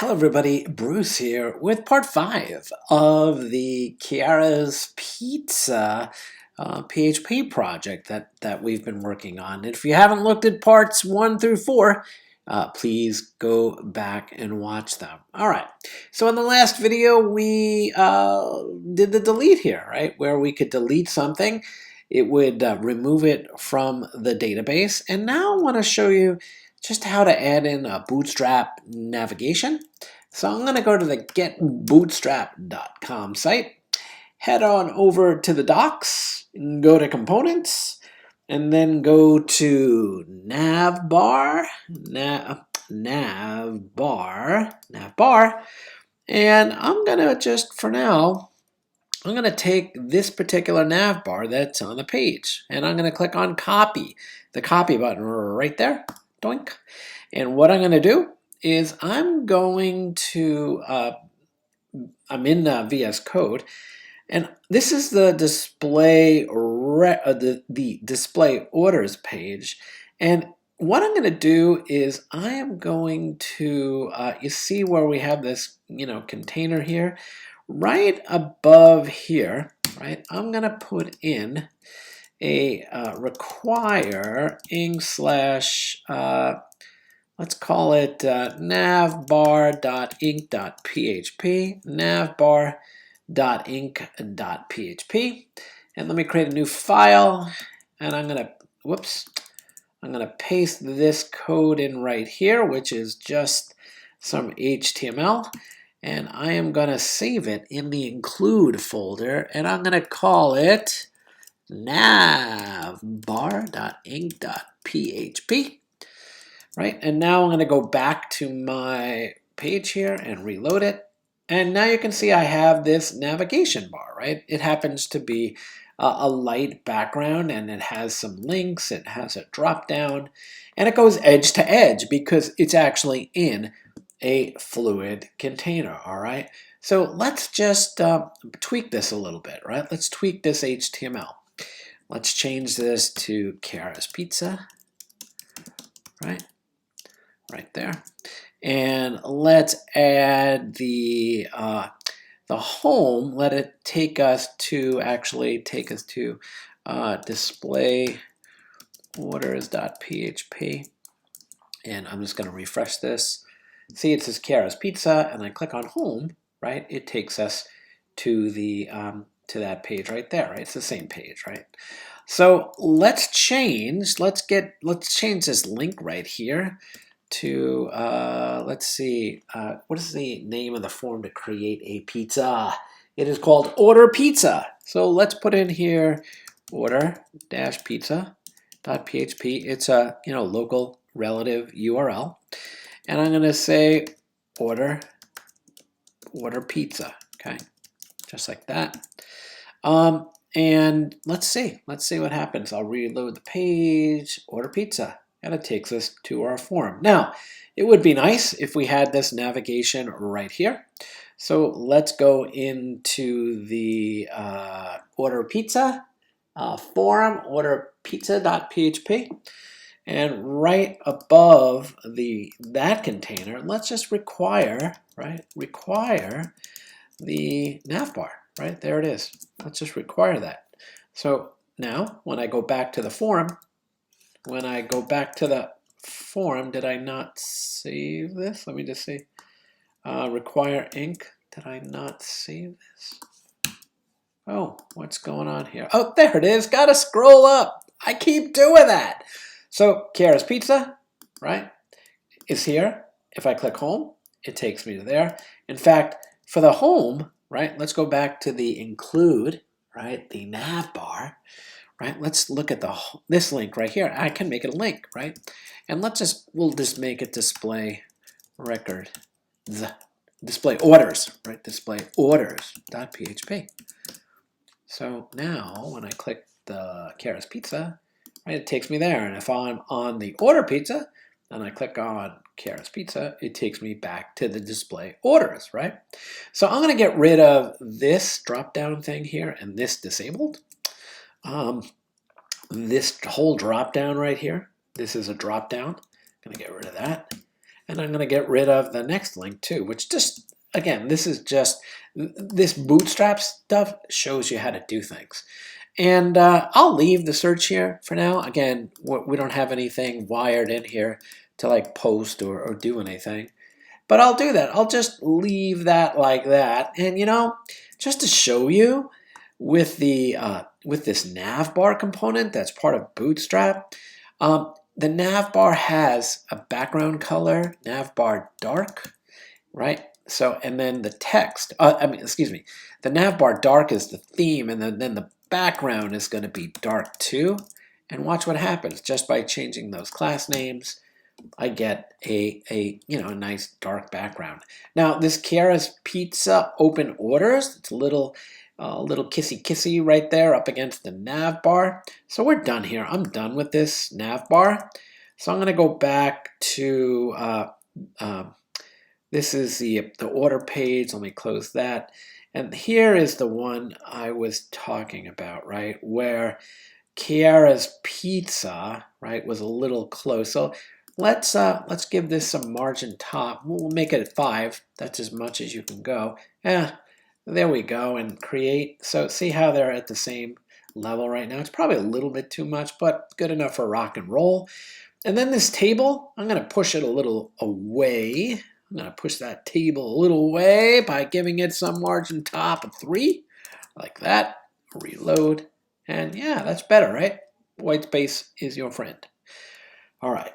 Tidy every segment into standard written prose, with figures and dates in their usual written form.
Hello everybody, Bruce here with part 5 of the Kiara's Pizza PHP project that we've been working on. And if you haven't looked at parts 1 through 4, please go back and watch them. All right, so in the last video we did the delete here, right? Where we could delete something, it would remove it from the database. And now I want to show you just how to add in a Bootstrap Navigation. So I'm going to go to the getbootstrap.com site, head on over to the docs, go to components, and then go to Navbar, and I'm going to just, for now, I'm going to take this particular navbar that's on the page, and I'm going to click on copy, the copy button right there. Doink. And what I'm going to do is I'm going to, I'm in VS Code, and this is the display, the display orders page. And what I'm going to do is I am going to, you see where we have this, container here, right above here, right? I'm going to put in a require ing slash, let's call it navbar.inc.php, navbar.inc.php, and let me create a new file, and I'm going to paste this code in right here, which is just some HTML, and I am going to save it in the include folder, and I'm going to call it navbar.inc.php, right? And now I'm going to go back to my page here and reload it. And now you can see I have this navigation bar, right? It happens to be a light background, and it has some links, it has a drop down, and it goes edge to edge because it's actually in a fluid container, all right? So let's just tweak this a little bit, right? Let's tweak this HTML. Let's change this to Kiara's Pizza, right there. And let's add the home, let it take us to, display orders.php. And I'm just going to refresh this. See, it says Kiara's Pizza, and I click on home, right? It takes us to the to that page right there, right? It's the same page, right? So let's change this link right here to, let's see, what is the name of the form to create a pizza? It is called order pizza. So let's put in here order-pizza.php. It's a local relative URL, and I'm going to say order pizza. Okay, just like that. And let's see what happens. I'll reload the page, order pizza, and it takes us to our form. Now, it would be nice if we had this navigation right here. So let's go into the order pizza form, order pizza.php, and right above that container, let's just require the navbar. Right, there it is. Let's just require that. So now, when I go back to the form, did I not save this? Let me just see. Require inc. Did I not save this? Oh, what's going on here? Oh, there it is. Gotta scroll up. I keep doing that. So Kiara's Pizza, right, is here. If I click home, it takes me to there. In fact, for the home, right, let's go back to the include, right, the navbar, right? Let's look at this link right here. I can make it a link, right? And we'll just make it display record, display orders, right? Display orders.php. So now when I click the Kiara's Pizza, right, it takes me there. And if I'm on the order pizza, and I click on Kiara's Pizza, it takes me back to the display orders, right? So I'm going to get rid of this drop-down thing here and this disabled. This whole drop-down right here, this is a drop-down. I'm going to get rid of that. And I'm going to get rid of the next link too, which just, again, this Bootstrap stuff shows you how to do things. And I'll leave the search here for now. Again, we don't have anything wired in here to like post or do anything. But I'll do that. I'll just leave that like that. And just to show you with this Navbar component that's part of Bootstrap, the Navbar has a background color, Navbar dark, right? So, and then the text, the Navbar dark is the theme, and then the background is going to be dark too. And watch what happens just by changing those class names. I get a nice dark background. Now this Kiara's Pizza open orders. It's a little kissy right there up against the nav bar. So we're done here. I'm done with this nav bar. So I'm going to go back to this is the order page. Let me close that. And here is the one I was talking about, right, where Kiara's Pizza, right, was a little close. So let's give this some margin top. We'll make it at 5. That's as much as you can go. There we go, and create. So see how they're at the same level right now. It's probably a little bit too much, but good enough for rock and roll. And then this table, I'm going to push it a little away. I'm going to push that table a little away by giving it some margin top of 3, like that. Reload, and yeah, that's better, right? White space is your friend. All right,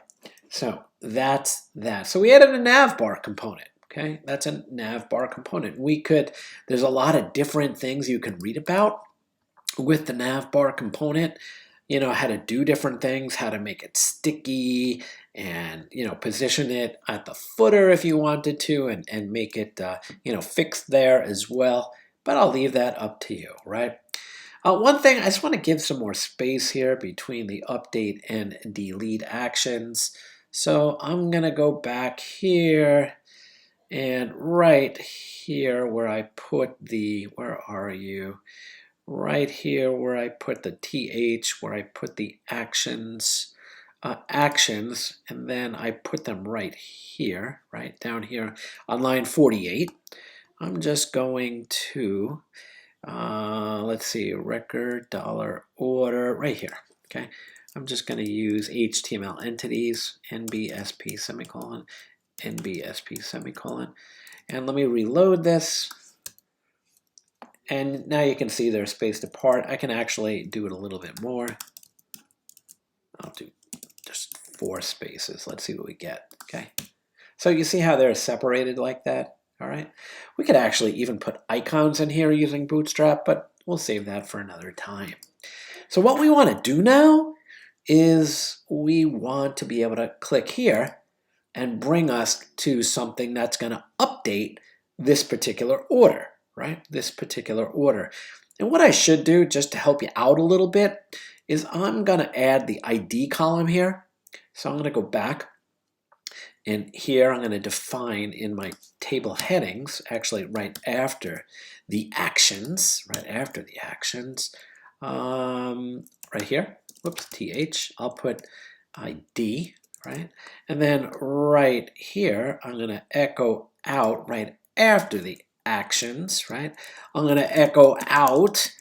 so that's that. So we added a navbar component. Okay, that's a navbar component. There's a lot of different things you can read about with the navbar component. How to do different things, how to make it sticky, and position it at the footer if you wanted to, and make it fixed there as well. But I'll leave that up to you, right? One thing, I just want to give some more space here between the update and delete actions. So I'm going to go back here, and right here where I put where are you? Right here where I put the TH, where I put the actions, and then I put them right here, right down here on line 48. I'm just going to, let's see, record $order right here, okay? I'm just going to use HTML entities, NBSP semicolon, NBSP semicolon, and let me reload this. And now you can see they're spaced apart. I can actually do it a little bit more. I'll do just 4 spaces. Let's see what we get, okay? So you see how they're separated like that, all right? We could actually even put icons in here using Bootstrap, but we'll save that for another time. So what we want to do now is we want to be able to click here and bring us to something that's going to update this particular order. Right? This particular order. And what I should do, just to help you out a little bit, is I'm going to add the ID column here. So I'm going to go back, and here I'm going to define in my table headings, actually right after the actions, right here, whoops, TH, I'll put ID, right? And then right here, I'm going to echo out right after the actions, right? I'm going to echo out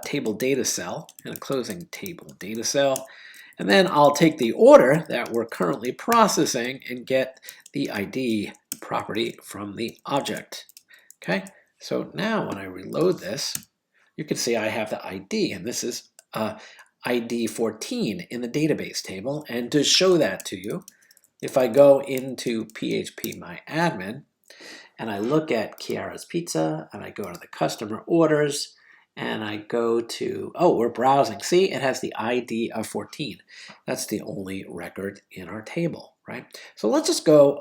table data cell and a closing table data cell. And then I'll take the order that we're currently processing and get the ID property from the object. Okay, so now when I reload this, you can see I have the ID, and this is ID 14 in the database table. And to show that to you, if I go into PHP My Admin, and I look at Kiara's Pizza, and I go to the customer orders, and I go to, oh, we're browsing. See, it has the ID of 14. That's the only record in our table, right? So let's just go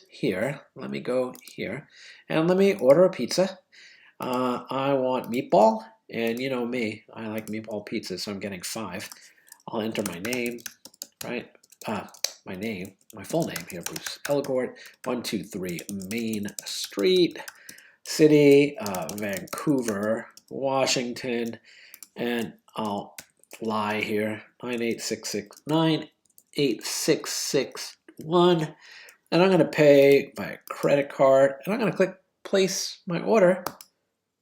here. Let me go here, and let me order a pizza. I want meatball, and you know me, I like meatball pizza, so I'm getting 5. I'll enter my name, right? My full name here, Bruce Elgort, 123 Main Street, City, Vancouver, Washington, and I'll fly here, 98661, and I'm going to pay by a credit card, and I'm going to click place my order,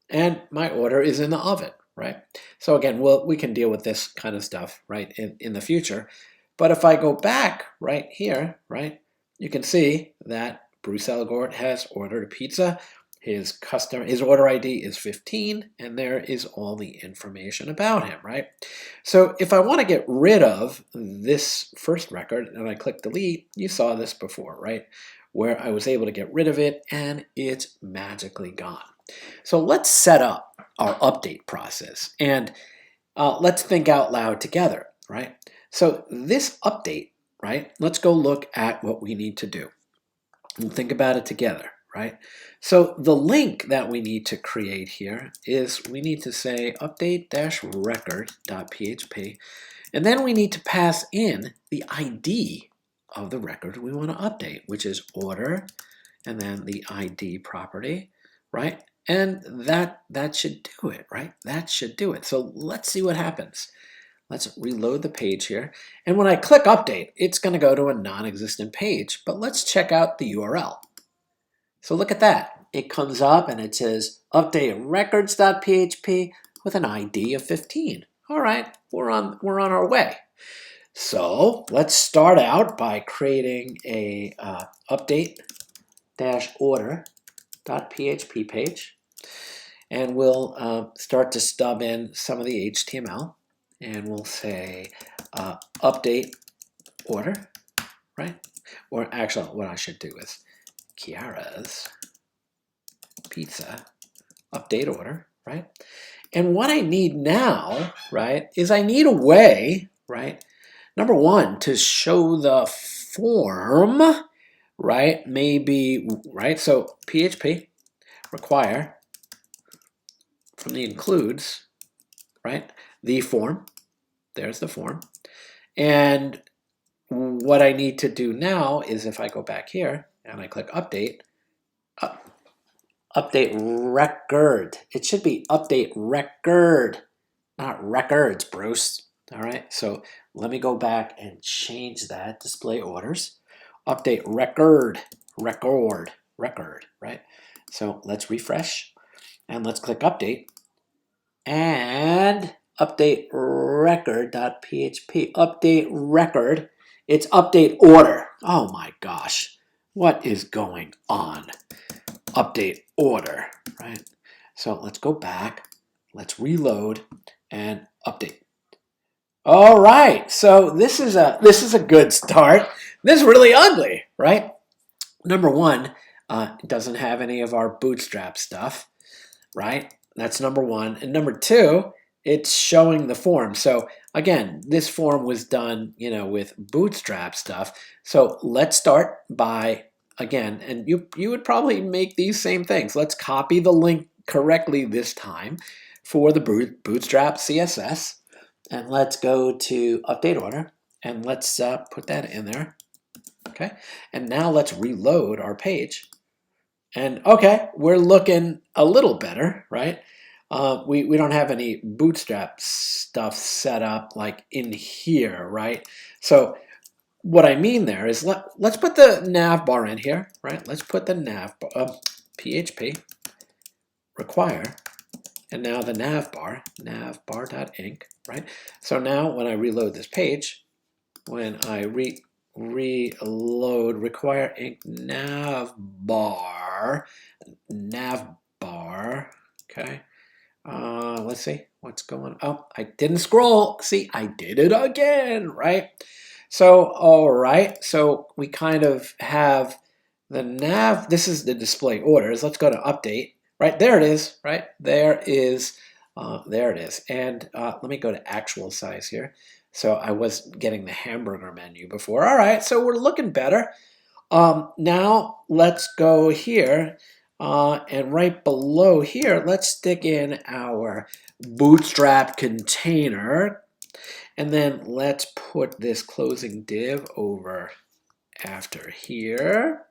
and my order is in the oven, right? So again, we can deal with this kind of stuff, right, in the future. But if I go back right here, right, you can see that Bruce Algort has ordered a pizza. His order ID is 15, and there is all the information about him, right? So if I want to get rid of this first record and I click delete, you saw this before, right? Where I was able to get rid of it and it's magically gone. So let's set up our update process and let's think out loud together, right? So this update, right? Let's go look at what we need to do and think about it together, right? So the link that we need to create here is we need to say update-record.php, and then we need to pass in the ID of the record we want to update, which is order, and then the ID property, right? And that should do it, right? That should do it. So let's see what happens. Let's reload the page here. And when I click update, it's going to go to a non-existent page. But let's check out the URL. So look at that. It comes up and it says update records.php with an ID of 15. All right, we're on our way. So let's start out by creating a update-order.php page. And we'll start to stub in some of the HTML. And we'll say update order, right? Or actually, what I should do is Kiara's pizza update order, right? And what I need now, right, is I need a way, right, number one, to show the form, right, maybe, right? So PHP require from the includes, right, the form. There's the form. And what I need to do now is if I go back here and I click update, update record. It should be update record, not records, Bruce. All right, so let me go back and change that. Display orders. Update record, right? So let's refresh and let's click update. And update record.php, update record, it's update order. Oh my gosh, what is going on? Update order, right? So let's go back, let's reload and update. All right, so this is a good start. This is really ugly, right? Number one, it doesn't have any of our Bootstrap stuff, right? That's number one. And number two, it's showing the form. So again, this form was done, with Bootstrap stuff. So let's start by, again, and you would probably make these same things. Let's copy the link correctly this time for the Bootstrap CSS. And let's go to update order. And let's put that in there. Okay. And now let's reload our page. And okay, we're looking a little better, right? We don't have any Bootstrap stuff set up like in here, right? So what I mean there is let's put the navbar in here, right? Let's put the navbar, PHP require, and now the navbar.inc, right? So now when I reload this page, when I reload require inc navbar, okay. Let's see what's going on. Oh, I didn't scroll. See, I did it again, right? So, all right. So we kind of have the nav. This is the display orders. Let's go to update. Right there it is. Right there is. There it is. And let me go to actual size here. So I was getting the hamburger menu before. All right. So we're looking better. Now let's go here. And right below here, let's stick in our Bootstrap container. And then let's put this closing div over after here.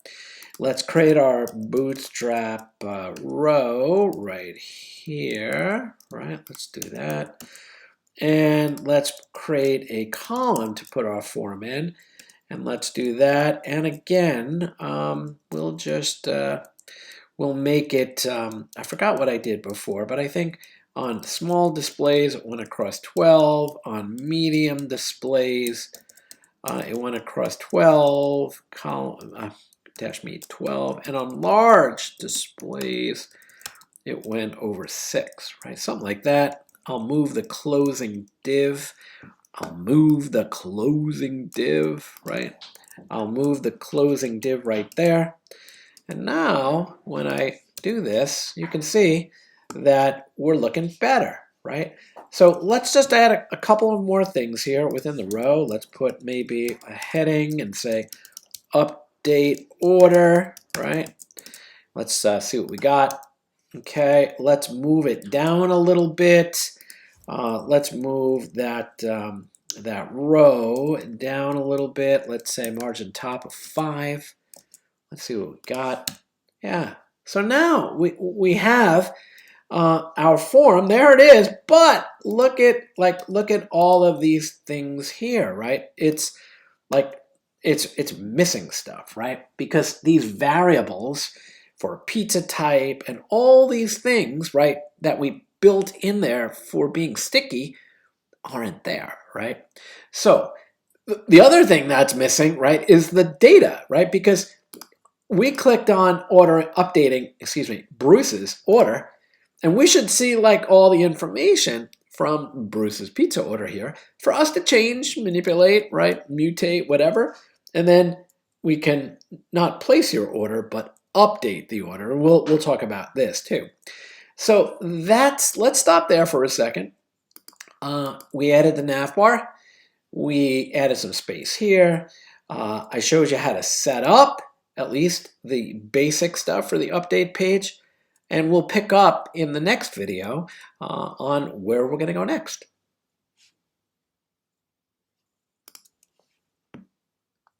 Let's create our Bootstrap row right here. Right, let's do that. And let's create a column to put our form in. And let's do that. And again, we'll just, we'll make it, I forgot what I did before, but I think on small displays, it went across 12. On medium displays, it went across 12, dash me 12. And on large displays, it went over 6, right? Something like that. I'll move the closing div. I'll move the closing div, right? I'll move the closing div right there. And now, when I do this, you can see that we're looking better, right? So let's just add a couple of more things here within the row. Let's put maybe a heading and say update order, right? Let's see what we got. Okay, let's move it down a little bit. Let's move that, that row down a little bit. Let's say margin top of 5. Let's see what we got. Yeah, so now we have our form. There it is. But look at all of these things here, right? It's like it's missing stuff, right? Because these variables for pizza type and all these things, right, that we built in there for being sticky aren't there, right? So the other thing that's missing, right, is the data, right? Because we clicked on updating Bruce's order, and we should see like all the information from Bruce's pizza order here for us to change, manipulate, right, mutate, whatever, and then we can not place your order, but update the order. And we'll talk about this too. So let's stop there for a second. We added the navbar. We added some space here. I showed you how to set up at least the basic stuff for the update page. And we'll pick up in the next video on where we're going to go next.